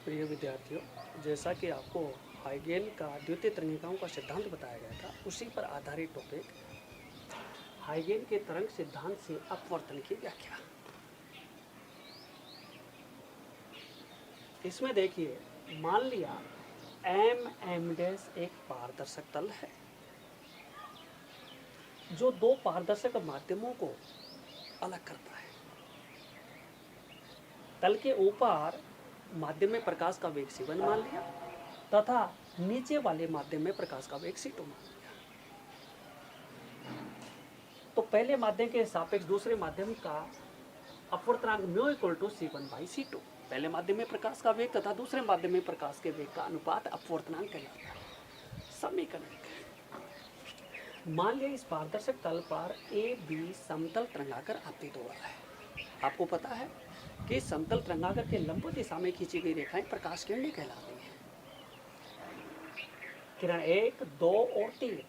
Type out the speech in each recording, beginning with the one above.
प्रिय विद्यार्थियों, जैसा कि आपको हाइगेन का द्वितीय तरंगिकाओं का सिद्धांत बताया गया था, उसी पर आधारित टॉपिक हाइगेन के तरंग सिद्धांत से अपवर्तन की व्याख्या। इसमें देखिए, मान लिया एम डैश एक पारदर्शक तल है जो दो पारदर्शक माध्यमों को अलग करता है। तल के ऊपर माध्यम में प्रकाश का वेग c1 मान लिया तथा नीचे वाले माध्यम में प्रकाश का वेग c2 मान लिया। तो पहले माध्यम के सापेक्ष दूसरे माध्यम का अपवर्तनांक म्यू इक्वल टू c1/c2। पहले माध्यम में प्रकाश का वेग तथा दूसरे माध्यम में प्रकाश के वेग का अनुपात अपवर्तनांक कहलाता है। समीकरण मान लिया इस पारदर्शक तल पर ए बी समतल तरंगाकर आपतित हो रहा है। आपको पता है कि समतल तरंगाकर के लंबवत दिशा में खींची गई रेखाएं प्रकाश किरणें कहलाती हैं। किरण 1, 2 और 3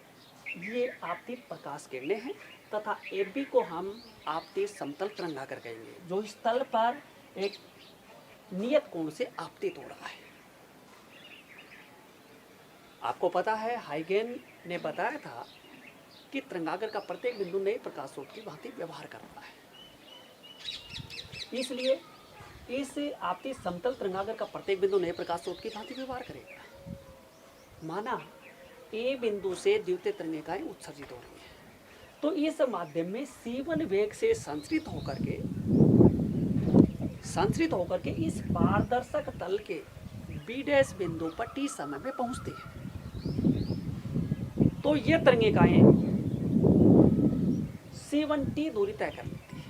ये आपतित प्रकाश किरणें हैं तथा ए बी को हम आपतित समतल तरंगाकर कहेंगे, जो इस तल पर एक नियत कोण से आपतित हो रहा है। आपको पता है हाइगेन ने बताया था कि तरंगाकर का प्रत्येक बिंदु नए प्रकाश स्रोत की भांति व्यवहार करता है। इसलिए इस आपतित समतल तरंगाकर का प्रत्येक बिंदु नए प्रकाश स्रोत की भांति व्यवहार करेगा। माना ए बिंदु से द्वितीय तरंगिकाएं उत्सर्जित हो रही हैं, तो इस माध्यम में c1 वेग से संचरित होकर के इस पारदर्शक तल के b डैश बिंदु पर t समय में पहुंचती है। तो ये तरंगिकाएं c1t दूरी तय कर लेती है।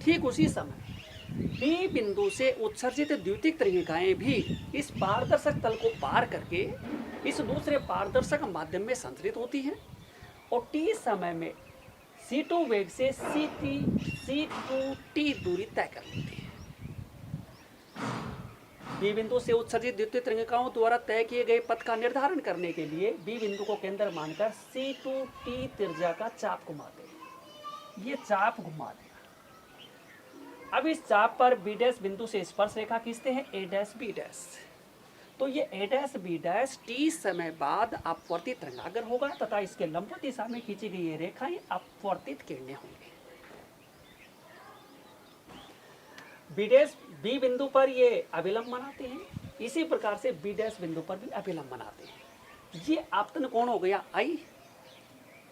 ठीक उसी समय B बिंदु से उत्सर्जित द्वितीयक तरंगिकाएं भी इस पारदर्शक तल को पार करके इस दूसरे पारदर्शक माध्यम में संचरित होती हैं और t समय में c2 वेग से c2t दूरी तय कर लेती है। B बिंदु से उत्सर्जित द्वितीय तरंगिकाओं द्वारा तय किए गए पथ का निर्धारण करने के लिए B बिंदु को केंद्र मानकर c2t त्रिज्या का चाप घुमाते हैं। ये चाप घुमा देगा। अब इस चाप पर B डैश बिंदु से स्पर्श रेखा खींचते हैं A डैश B डैश। तो ये A dash B dash t समय बाद अपवर्तित तरंगागर होगा तथा इसके लंबवत दिशा में खींची गई ये रेखाएं अपवर्तित किरणें होंगी। B डैश B बिंदु पर ये अभिलंब बनाते हैं, इसी प्रकार से B डैश बिंदु पर भी अभिलंब बनाते हैं। ये आपतन कोण हो गया I,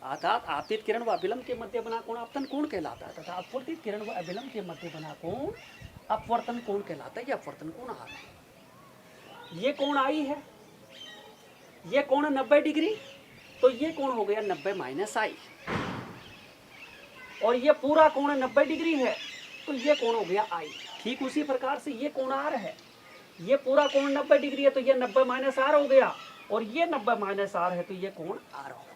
अर्थात आपतित किरण व अभिलंब के मध्य बना कोण आपतन कोण कहलाता है तथा अपवर्तित किरण व अभिलंब के मध्य बना कोण अपवर्तन कोण कहलाता है। ये अपवर्तन कोण आ रहा है। ये कोण I है, ये कोण 90 डिग्री, तो ये कोण हो गया 90 माइनस I। और ये पूरा कोण 90 डिग्री है, तो ये कोण हो गया I। ठीक उसी प्रकार से ये कोण R है, ये पूरा कोण 90 डिग्री है, तो ये 90 माइनस R हो गया और ये 90 माइनस R है, तो ये कोण R हो गया।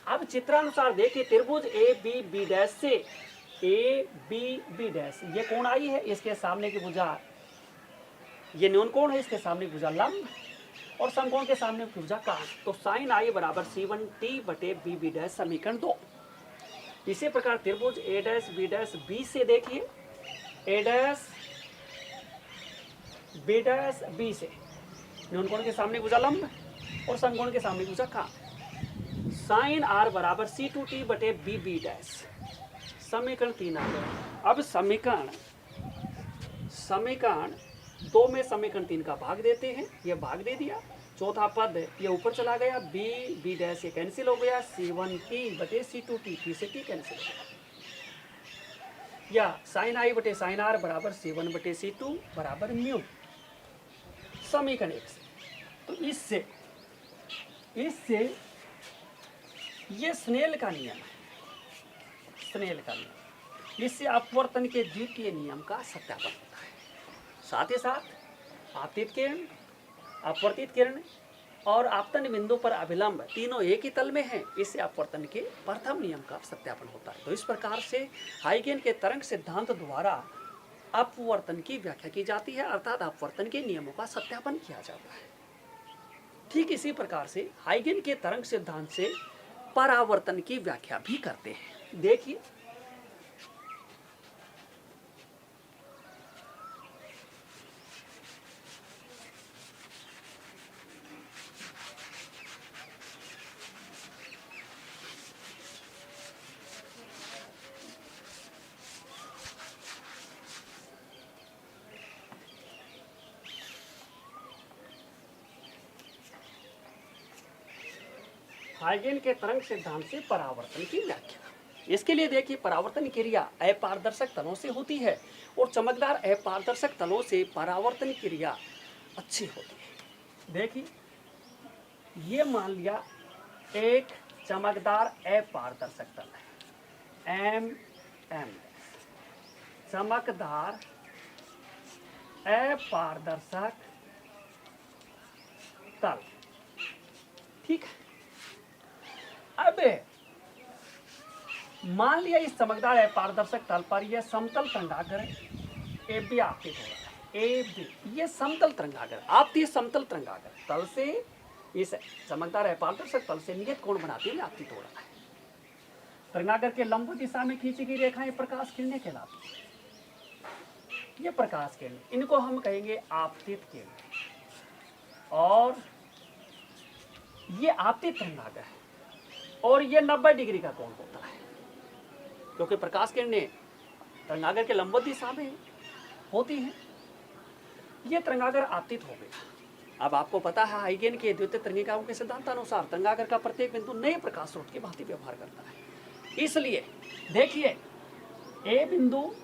अब चित्रानुसार देखिए, त्रिभुज ए बी बी डैश से ए बी बी डैश ये कोण I है, इसके सामने की भुजा ये न्यून कोण है, इसके सामने की भुजा लंब और समकोण के सामने की भुजा काट। तो साइन I बराबर c1t बटे बी बी डैश समीकरण 2। इसी प्रकार त्रिभुज ए डैश बी डैश बी से देखिए, ए डैश बी डैश बी से न्यून कोण के सामने भुजा लंब और समकोण के सामने भुजा काट। साइन R बराबर c2t बटे बी बी डैश समीकरण 3 आ गया। अब समीकरण 2 में समीकरण 3 का भाग देते हैं। ये भाग दे दिया, चौथा पद ये ऊपर चला गया, बी बी डैश ये कैंसिल हो गया, c1t बटे c2t t से t कैंसिल हो गया, या साइन I बटे साइन R बराबर c1 बटे c2 बराबर म्यू समीकरण 1 से। तो इससे ये स्नेल का नियम है, स्नेल का नियम, इससे अपवर्तन के द्वितीय नियम का सत्यापन होता है। साथ ही साथ आपतित किरण, अपवर्तित किरण और आपतन बिंदु पर अभिलंब तीनों एक ही तल में हैं, इससे अपवर्तन के प्रथम नियम का सत्यापन होता है। तो इस प्रकार से हाइगेन के तरंग सिद्धांत द्वारा अपवर्तन की व्याख्या की जाती है, अर्थात अपवर्तन के नियमों का सत्यापन किया जाता है। ठीक इसी प्रकार से हाइगेन के तरंग सिद्धांत से परावर्तन की व्याख्या भी करते हैं। देखिए, हाइगेन के तरंग सिद्धांत से परावर्तन की व्याख्या। इसके लिए देखिए, परावर्तन क्रिया अपारदर्शक तलों से होती है और चमकदार अपारदर्शक तलों से परावर्तन क्रिया अच्छी होती है। देखिए, ये मान लिया एक चमकदार अपारदर्शक तल है, एम चमकदार अपारदर्शक तल, ठीक है। अब मान लिया इस चमकदार अपारदर्शक तल पर यह समतल तरंगाग्र ए बी आपतित हो रहा है। ए बी ये समतल तरंगाग्र, आपतित समतल तरंगाग्र तल से इस चमकदार अपारदर्शक तल से नियत कोण बनाते हुए आपतित हो रहा है। तरंगाग्र के लंब दिशा में खींची गई रेखाएं प्रकाश किरणें कहलाती हैं। ये प्रकाश किरण, इनको हम कहेंगे आपतित किरण, और ये आपतित तरंगाग्र है और ये 90 डिग्री का कोण होता है, क्योंकि प्रकाश किरणें तरंगाग्र के लंबवत दिशा में होती हैं। ये तरंगाग्र आपतित हो गया। अब आपको पता है हाइगेन के द्वितीय तरंगिकाओं के सिद्धांतानुसार तरंगाग्र का प्रत्येक बिंदु नए प्रकाश स्रोत की भांति व्यवहार करता है। इसलिए देखिए, ए बिंदु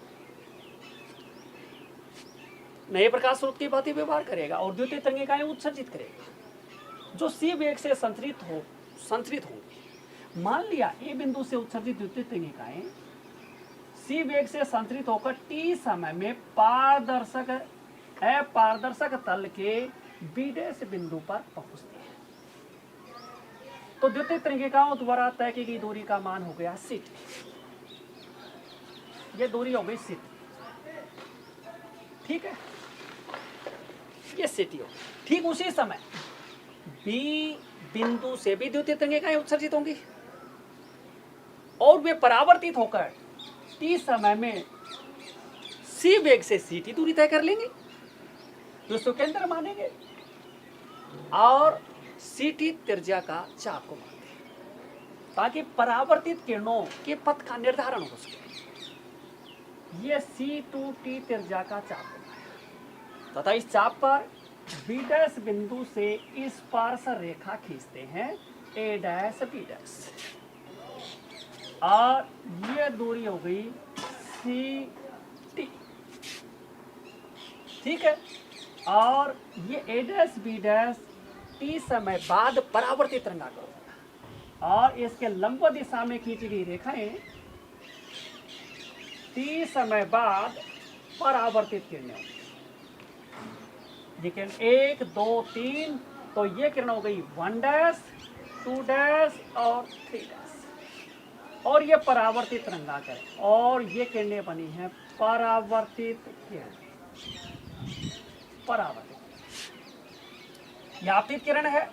नए प्रकाश स्रोत की भांति व्यवहार करेगा और द्वितीय तरंगिकाएं उत्सर्जित करेगा जो सी वेग से संचरित होंगी। मान लिया ए बिंदु से उत्सर्जित द्वितीय तरंगिकाएं सी वेग से संचरित होकर टी समय में अपारदर्शक तल के बी डैश बिंदु पर पहुंचती है, तो द्वितीय तरंगिकाओं द्वारा तय की गई दूरी का मान हो गया सी टी। ये दूरी हो गई सी टी, ठीक है, ये सी टी हो। ठीक उसी समय बी बिंदु से भी द्वितीय तरंगिकाएं उत्सर्जित होंगी और वे परावर्तित होकर टी समय में सी वेग से सी टी दूरी तय कर लेंगे, जो इसको केंद्र मानेंगे और सी टी त्रिज्या का चाप को मानते हैं, ताकि परावर्तित किरणों के पथ का निर्धारण हो सके। ये सी टू टी त्रिज्या का चाप बनाया तथा इस चाप पर बी डैश बिंदु से इस स्पर्श रेखा खींचते हैं ए डैश बी डैश, और ये दूरी हो गई सी टी, ठीक है। और ये ए डैश बी डैश टी समय बाद परावर्तित तरंगाग्र होगा और इसके लंब दिशा में खींची गई रेखाएं टी समय बाद परावर्तित किरणें होंगी। ये किरण 1 2 3, तो ये किरण हो गई 1 डैश 2 डैश और 3 डैश, और ये परावर्तित तरंगाग्र और ये किरणें बनी हैं परावर्तित किरण। परावर्तित आपतित किरण है,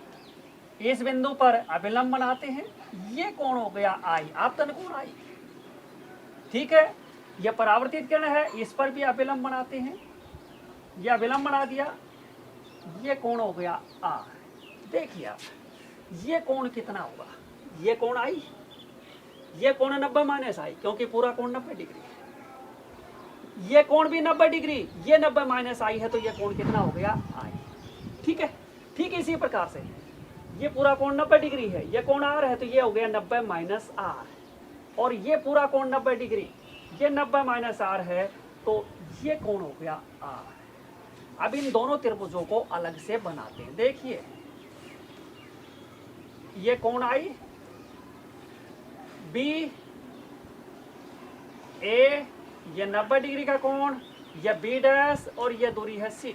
इस बिंदु पर अभिलंब बनाते हैं, ये कोण हो गया आई, आपतन कोण आई, ठीक है। ये परावर्तित किरण है, इस पर भी अभिलंब बनाते हैं, ये अभिलंब बना दिया, ये कोण हो गया आर। देखिए आप, ये कोण कितना होगा, ये कोण आई, ये कोण 90 माइनस आई, क्योंकि पूरा कोण 90 डिग्री है। ये कोण भी 90 डिग्री, ये 90 माइनस आई है, तो ये कोण कितना हो गया आई, ठीक है। ठीक इसी प्रकार से ये पूरा कोण 90 डिग्री है, ये कोण आर है, तो ये हो गया 90 माइनस आर, और ये पूरा कोण 90 डिग्री, ये 90 माइनस आर है, तो ये कोण हो गया आर। अब इन दोनों त्रिभुजों को अलग से बनाते हैं। देखिए, ये कोण आई, बी ए, ये 90 डिग्री का कोण, ये बी डैश, और ये दूरी है सी।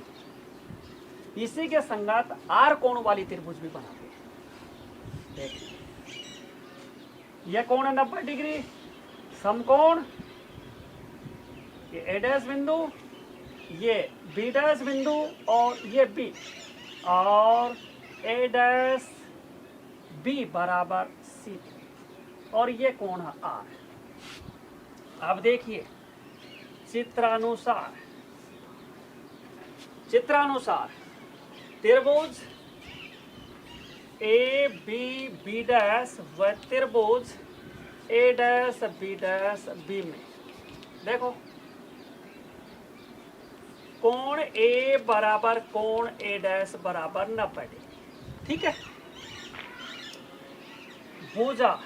इसी के संगत आर कोण वाली त्रिभुज भी बनाते हैं। देखिए, ये कोण है 90 डिग्री, समकोण, ये ए डैश बिंदु, ये बी डैश बिंदु, और ये बी, और ए डैश बी बराबर सी, और ये कोण है आर। अब देखिए, चित्रानुसार त्रिभुज ए बी बी डैश व त्रिभुज ए डैश बी में देखो, कोण ए बराबर कोण ए डैश बराबर 90 डिग्री, ठीक है। भुजा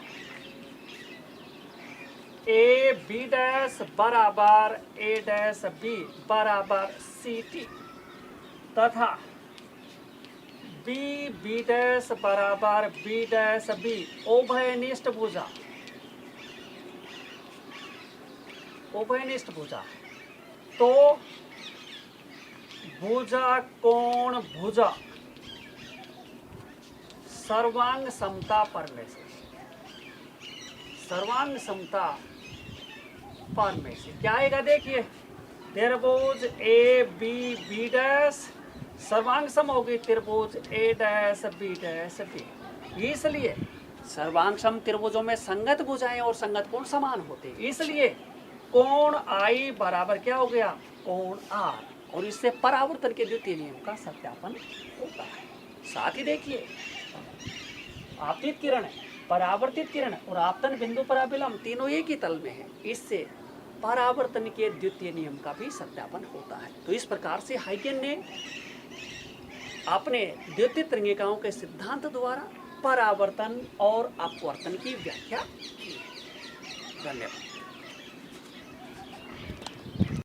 ए बी डैश बराबर ए डैश बी बराबर सी टी तथा बी बी डैश बराबर बी डैश बी उभयनिष्ठ भुजा, उभयनिष्ठ भुजा। तो भुजा कोण भुजा सर्वांग समता पर में से, सर्वांग समता पर में से क्या आएगा देखिए, त्रिभुज ए बी बी डैश सर्वांग सम होगी त्रिभुज ए डैश बी डैश बी। इसलिए सर्वांग सम त्रिभुजों में संगत भुजाएं और संगत कोण समान होते हैं, इसलिए कोण आई बराबर क्या हो गया, कोण आर, और इससे परावर्तन के द्वितीय नियम का सत्यापन होता है। साथ ही देखिए आपतित किरण, परावर्तित किरण और आपतन बिंदु पर अभिलंब तीनों एक ही तल में है, इससे परावर्तन के द्वितीय नियम का भी सत्यापन होता है। तो इस प्रकार से हाइगन ने अपने द्वितीय तरंगिकाओं के सिद्धांत द्वारा परावर्तन और अपवर्तन की व्याख्या की। धन्यवाद।